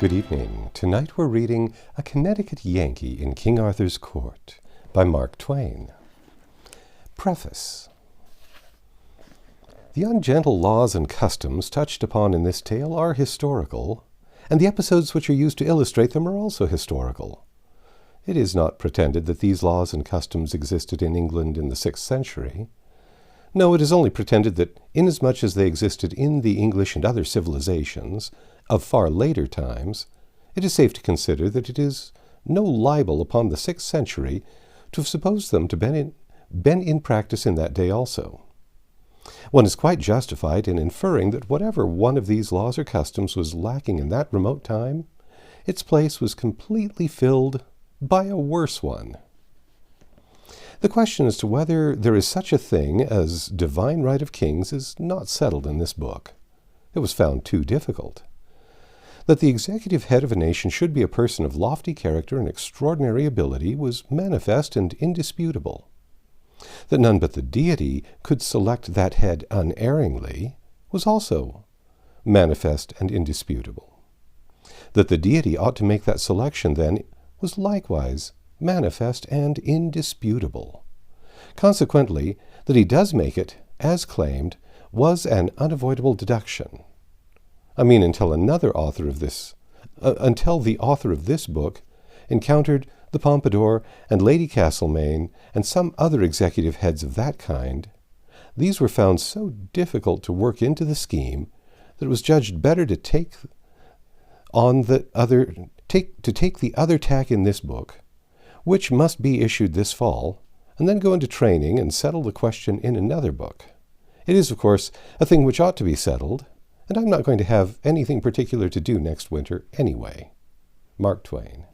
Good evening. Tonight we're reading A Connecticut Yankee in King Arthur's Court by Mark Twain. Preface. The ungentle laws and customs touched upon in this tale are historical, and the episodes which are used to illustrate them are also historical. It is not pretended that these laws and customs existed in England in the 6th century. No, it is only pretended that, inasmuch as they existed in the English and other civilizations of far later times, it is safe to consider that it is no libel upon the 6th century to have supposed them to have been in practice in that day also. One is quite justified in inferring that whatever one of these laws or customs was lacking in that remote time, its place was completely filled by a worse one. The question as to whether there is such a thing as divine right of kings is not settled in this book. It was found too difficult. That the executive head of a nation should be a person of lofty character and extraordinary ability was manifest and indisputable. That none but the deity could select that head unerringly was also manifest and indisputable. That the deity ought to make that selection, then, was likewise manifest and indisputable. Consequently, that he does make it, as claimed, was an unavoidable deduction. I mean, until the author of this book encountered the Pompadour and Lady Castlemaine and some other executive heads of that kind. These were found so difficult to work into the scheme that it was judged better to take the other tack in this book, which must be issued this fall, and then go into training and settle the question in another book. It is, of course, a thing which ought to be settled, and I'm not going to have anything particular to do next winter anyway. Mark Twain.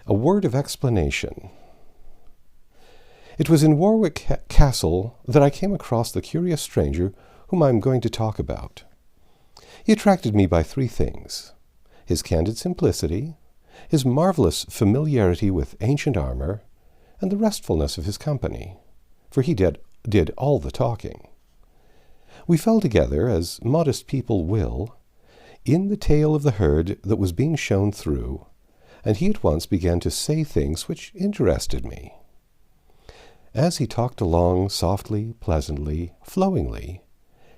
A word of explanation. It was in Warwick Castle that I came across the curious stranger whom I am going to talk about. He attracted me by three things: his candid simplicity, his marvelous familiarity with ancient armor, and the restfulness of his company, for he did all the talking. We fell together, as modest people will, in the tail of the herd that was being shown through, and he at once began to say things which interested me. As he talked along softly, pleasantly, flowingly,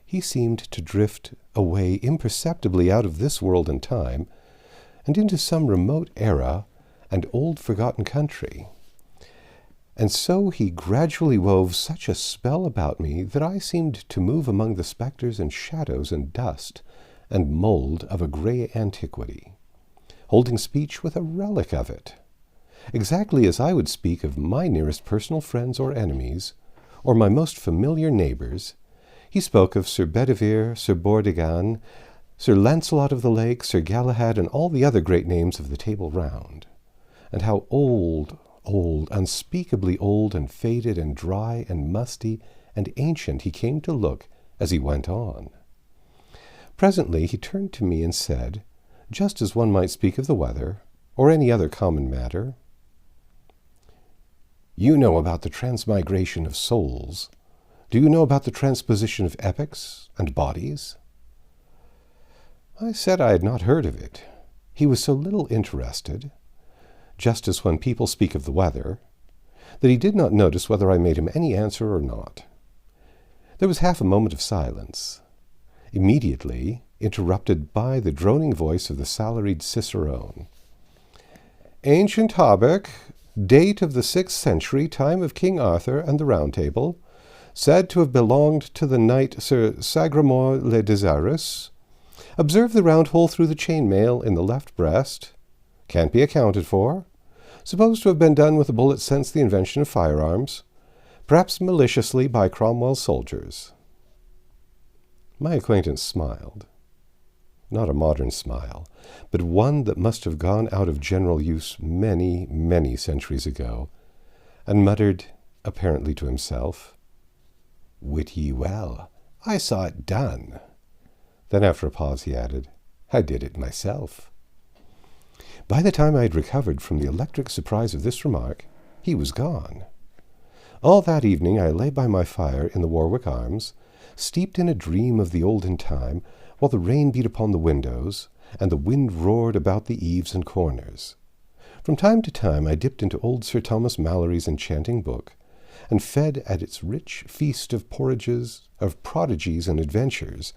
he seemed to drift away imperceptibly out of this world and time, and into some remote era and old forgotten country. And so he gradually wove such a spell about me that I seemed to move among the spectres and shadows and dust and mold of a grey antiquity, holding speech with a relic of it, exactly as I would speak of my nearest personal friends or enemies, or my most familiar neighbours. He spoke of Sir Bedivere, Sir Bordigan, Sir Lancelot of the Lake, Sir Galahad, and all the other great names of the Table Round, and how old, unspeakably old and faded and dry and musty and ancient he came to look as he went on. Presently he turned to me and said, just as one might speak of the weather, or any other common matter, "You know about the transmigration of souls. Do you know about the transposition of epochs and bodies?" I said I had not heard of it. He was so little interested, just as when people speak of the weather, that he did not notice whether I made him any answer or not. There was half a moment of silence, immediately interrupted by the droning voice of the salaried cicerone. "Ancient hauberk, date of the 6th century, time of King Arthur and the Round Table, said to have belonged to the knight Sir Sagramore le Desirous. Observe the round hole through the chainmail in the left breast. Can't be accounted for. Supposed to have been done with a bullet since the invention of firearms, perhaps maliciously by Cromwell's soldiers." My acquaintance smiled. Not a modern smile, but one that must have gone out of general use many, many centuries ago, and muttered, apparently to himself, "Wit ye well, I saw it done." Then after a pause he added, "I did it myself." By the time I had recovered from the electric surprise of this remark, he was gone. All that evening I lay by my fire in the Warwick Arms, steeped in a dream of the olden time, while the rain beat upon the windows, and the wind roared about the eaves and corners. From time to time I dipped into old Sir Thomas Malory's enchanting book, and fed at its rich feast of prodigies and adventures,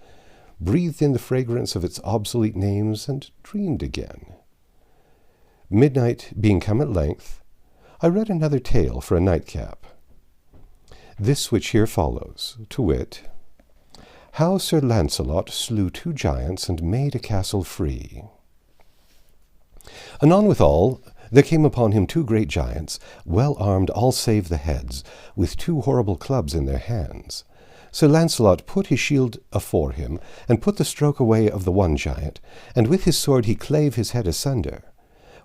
breathed in the fragrance of its obsolete names, and dreamed again. Midnight being come at length, I read another tale for a nightcap. This which here follows, to wit, How Sir Launcelot slew 2 giants and made a castle free. Anon withal, there came upon him 2 great giants, well armed all save the heads, with 2 horrible clubs in their hands. Sir Launcelot put his shield afore him, and put the stroke away of the one giant, and with his sword he clave his head asunder.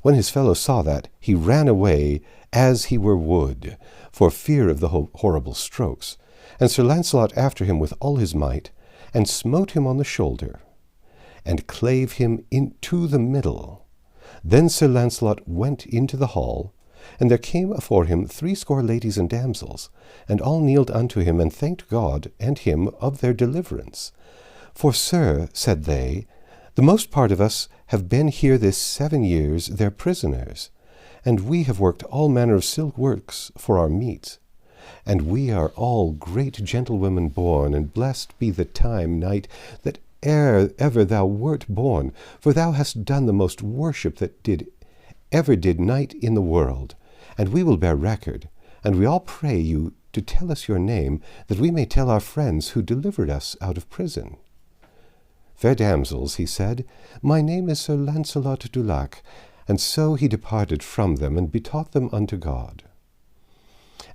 When his fellow saw that, he ran away as he were wood, for fear of the horrible strokes. And Sir Launcelot after him with all his might, and smote him on the shoulder, and clave him into the middle. Then Sir Launcelot went into the hall, and there came afore him 80 ladies and damsels, and all kneeled unto him, and thanked God and him of their deliverance. For, sir, said they, the most part of us have been here this 7 years their prisoners, and we have worked all manner of silk works for our meat. And we are all great gentlewomen born, and blessed be the time, knight, that ever thou wert born, for thou hast done the most worship that ever did knight in the world. And we will bear record, and we all pray you to tell us your name, that we may tell our friends who delivered us out of prison. Fair damsels, he said, my name is Sir Launcelot du Lac. And so he departed from them, and betaught them unto God.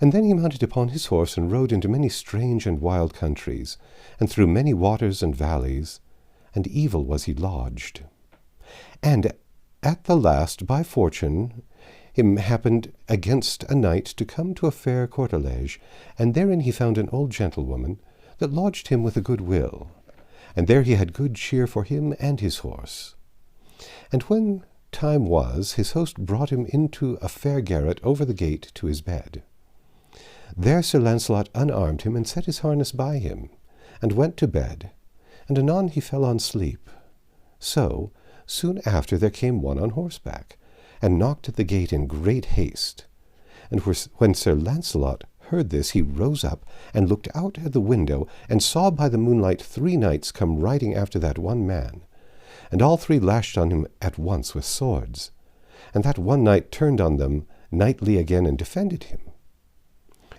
And then he mounted upon his horse, and rode into many strange and wild countries, and through many waters and valleys, and evil was he lodged. And at the last, by fortune, him happened against a knight to come to a fair courtelage, and therein he found an old gentlewoman that lodged him with a good will, and there he had good cheer for him and his horse. And when time was, his host brought him into a fair garret over the gate to his bed. There Sir Launcelot unarmed him, and set his harness by him, and went to bed, and anon he fell on sleep. So, soon after there came one on horseback, and knocked at the gate in great haste. And when Sir Launcelot heard this, he rose up, and looked out at the window, and saw by the moonlight 3 knights come riding after that one man. And all 3 lashed on him at once with swords. And that one knight turned on them knightly again, and defended him.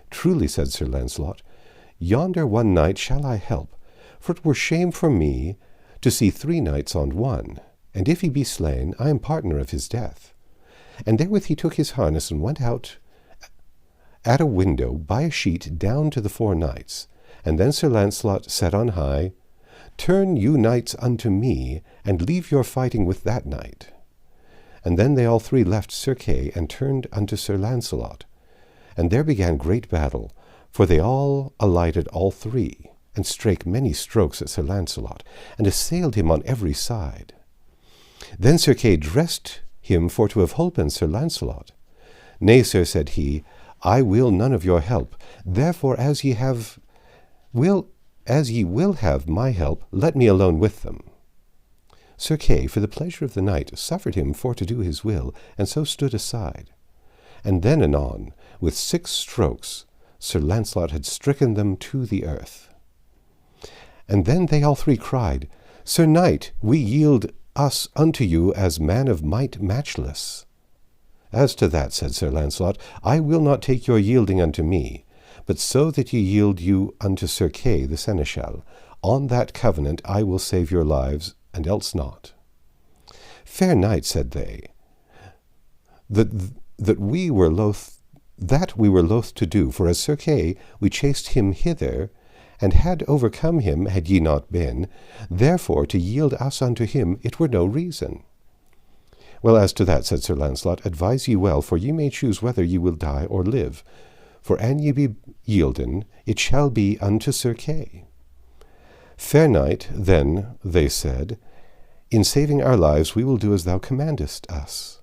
Truly, said Sir Launcelot, yonder one knight shall I help, for it were shame for me to see 3 knights on one, and if he be slain, I am partner of his death. And therewith he took his harness, and went out at a window by a sheet down to the 4 knights. And then Sir Launcelot said on high, Turn you knights unto me, and leave your fighting with that knight. And then they all 3 left Sir Kay, and turned unto Sir Launcelot. And there began great battle, for they all alighted all 3, and strake many strokes at Sir Launcelot, and assailed him on every side. Then Sir Kay dressed him for to have holpen Sir Launcelot. Nay, sir, said he, I will none of your help. Therefore, as ye will have my help, let me alone with them. Sir Kay, for the pleasure of the knight, suffered him for to do his will, and so stood aside. And then anon, with 6 strokes, Sir Launcelot had stricken them to the earth. And then they all 3 cried, Sir Knight, we yield us unto you as man of might matchless. As to that, said Sir Launcelot, I will not take your yielding unto me, but so that ye yield you unto Sir Kay the seneschal. On that covenant I will save your lives, and else not. Fair knight, said they, that we were loath to do, for as Sir Kay we chased him hither, and had overcome him had ye not been, therefore to yield us unto him it were no reason. Well, as to that, said Sir Launcelot, advise ye well, for ye may choose whether ye will die or live. For an ye be yielden, it shall be unto Sir Kay. Fair knight, then, they said, in saving our lives we will do as thou commandest us.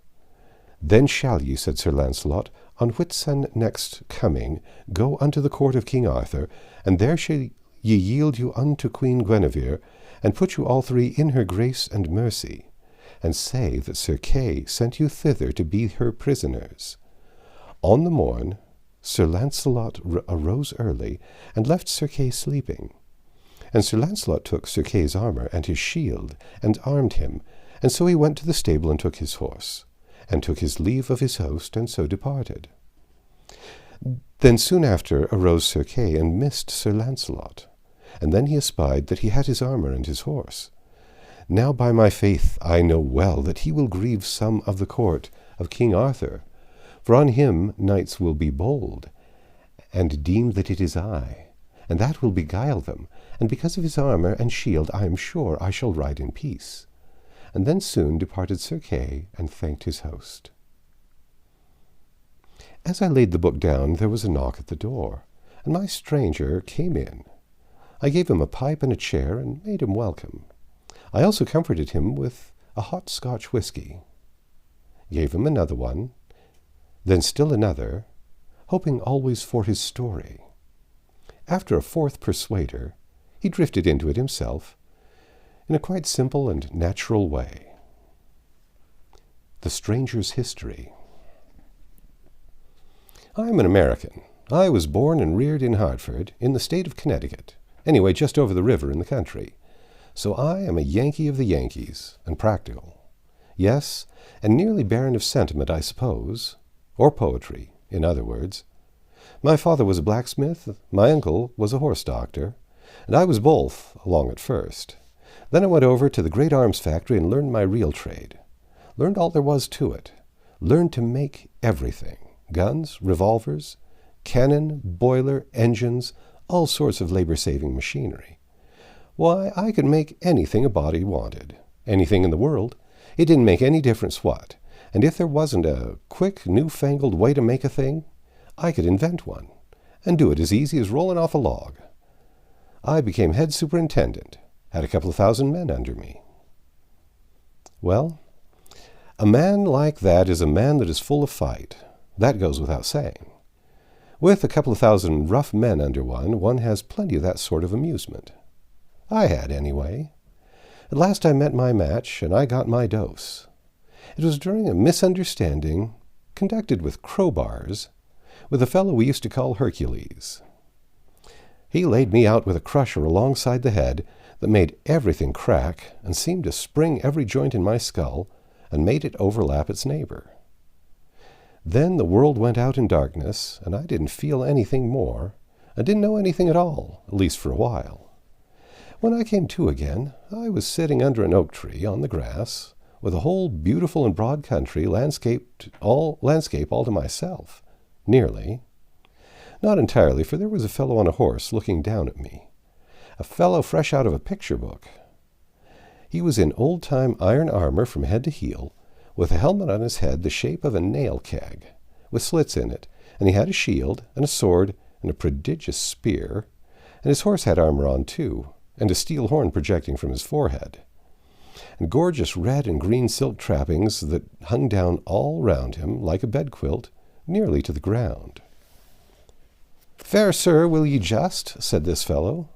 Then shall ye, said Sir Launcelot, on Whitsun next coming, go unto the court of King Arthur, and there shall ye yield you unto Queen Guinevere, and put you all 3 in her grace and mercy. and say that Sir Kay sent you thither to be her prisoners. On the morn, Sir Launcelot arose early, and left Sir Kay sleeping. And Sir Launcelot took Sir Kay's armour and his shield, and armed him, and so he went to the stable and took his horse, and took his leave of his host, and so departed. Then soon after arose Sir Kay, and missed Sir Launcelot, and then he espied that he had his armour and his horse. Now by my faith I know well that he will grieve some of the court of King Arthur, for on him knights will be bold, and deem that it is I, and that will beguile them, and because of his armour and shield I am sure I shall ride in peace. And then soon departed Sir Kay, and thanked his host. As I laid the book down, there was a knock at the door, and my stranger came in. I gave him a pipe and a chair, and made him welcome. I also comforted him with a hot Scotch whisky, gave him another one, then still another, hoping always for his story. After a fourth persuader, he drifted into it himself, in a quite simple and natural way. The Stranger's History. I am an American. I was born and reared in Hartford, in the state of Connecticut, anyway just over the river in the country. So I am a Yankee of the Yankees, and practical. Yes, and nearly barren of sentiment, I suppose, or poetry, in other words. My father was a blacksmith, my uncle was a horse doctor, and I was both, along at first. Then I went over to the great arms factory and learned my real trade. Learned all there was to it. Learned to make everything. Guns, revolvers, cannon, boiler, engines, all sorts of labor-saving machinery. Why, I could make anything a body wanted. Anything in the world. It didn't make any difference what. And if there wasn't a quick, new-fangled way to make a thing, I could invent one, and do it as easy as rolling off a log. I became head superintendent, had a couple of thousand men under me. Well, a man like that is a man that is full of fight. That goes without saying. With a couple of thousand rough men under one has plenty of that sort of amusement. I had, anyway. At last I met my match, and I got my dose. It was during a misunderstanding, conducted with crowbars, with a fellow we used to call Hercules. He laid me out with a crusher alongside the head that made everything crack and seemed to spring every joint in my skull and made it overlap its neighbor. Then the world went out in darkness, and I didn't feel anything more, and didn't know anything at all, at least for a while. When I came to again, I was sitting under an oak tree on the grass, with a whole beautiful and broad country landscape all to myself, nearly. Not entirely, for there was a fellow on a horse looking down at me, a fellow fresh out of a picture book. He was in old-time iron armor from head to heel, with a helmet on his head the shape of a nail keg, with slits in it, and he had a shield, and a sword, and a prodigious spear, and his horse had armor on too, and a steel horn projecting from his forehead, and gorgeous red and green silk trappings that hung down all round him like a bedquilt, nearly to the ground. "Fair sir, will ye just?" said this fellow.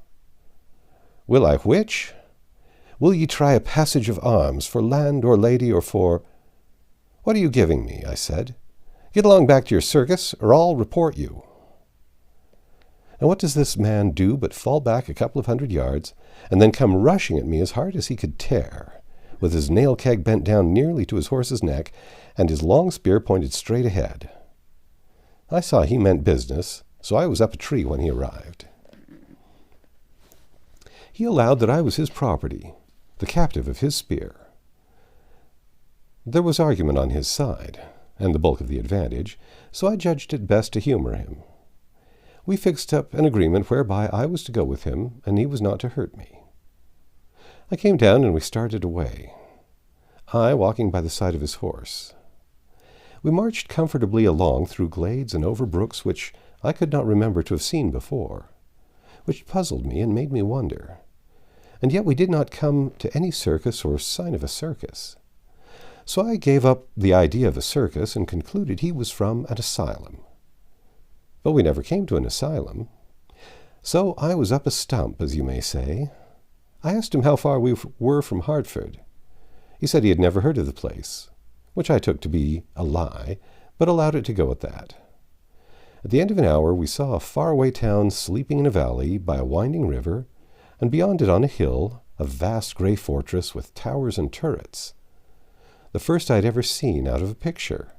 "Will I which?" "Will ye try a passage of arms for land or lady or for—" "What are you giving me?" I said. "Get along back to your circus, or I'll report you." And what does this man do but fall back a couple of 100 yards, and then come rushing at me as hard as he could tear, with his nail keg bent down nearly to his horse's neck, and his long spear pointed straight ahead. I saw he meant business, so I was up a tree when he arrived. He allowed that I was his property, the captive of his spear. There was argument on his side, and the bulk of the advantage, so I judged it best to humor him. We fixed up an agreement whereby I was to go with him, and he was not to hurt me. I came down, and we started away, I walking by the side of his horse. We marched comfortably along through glades and over brooks which I could not remember to have seen before, which puzzled me and made me wonder. And yet we did not come to any circus or sign of a circus. So I gave up the idea of a circus and concluded he was from an asylum. But we never came to an asylum. So I was up a stump, as you may say. I asked him how far we were from Hartford. He said he had never heard of the place, which I took to be a lie, but allowed it to go at that. At the end of an hour we saw a faraway town sleeping in a valley by a winding river, and beyond it on a hill, a vast grey fortress with towers and turrets. The first I'd ever seen out of a picture.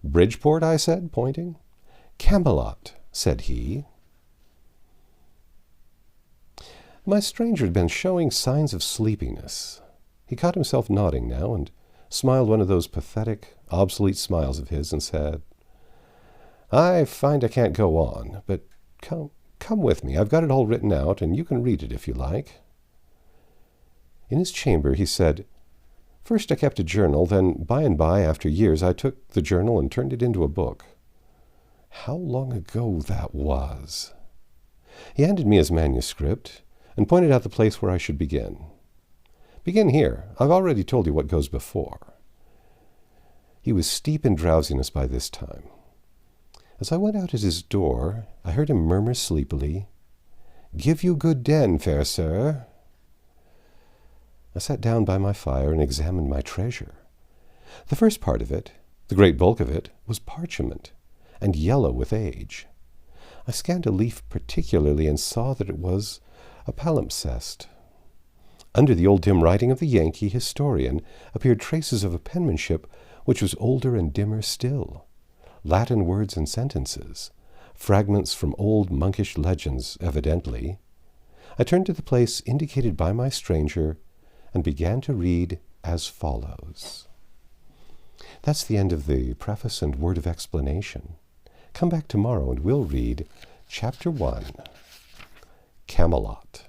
"Bridgeport," I said, pointing. "Camelot," said he. My stranger had been showing signs of sleepiness. He caught himself nodding now and smiled one of those pathetic, obsolete smiles of his and said, "I find I can't go on, but come with me. I've got it all written out, and you can read it if you like." In his chamber, he said, "First I kept a journal, then by and by, after years, I took the journal and turned it into a book." How long ago that was! He handed me his manuscript and pointed out the place where I should begin. "Begin here. I've already told you what goes before." He was steep in drowsiness by this time. As I went out at his door, I heard him murmur sleepily, "Give you good den, fair sir." I sat down by my fire and examined my treasure. The first part of it, the great bulk of it, was parchment, and yellow with age. I scanned a leaf particularly and saw that it was a palimpsest. Under the old dim writing of the Yankee historian appeared traces of a penmanship which was older and dimmer still, Latin words and sentences, fragments from old monkish legends, evidently. I turned to the place indicated by my stranger and began to read as follows. That's the end of the preface and word of explanation. Come back tomorrow and we'll read Chapter 1, Camelot.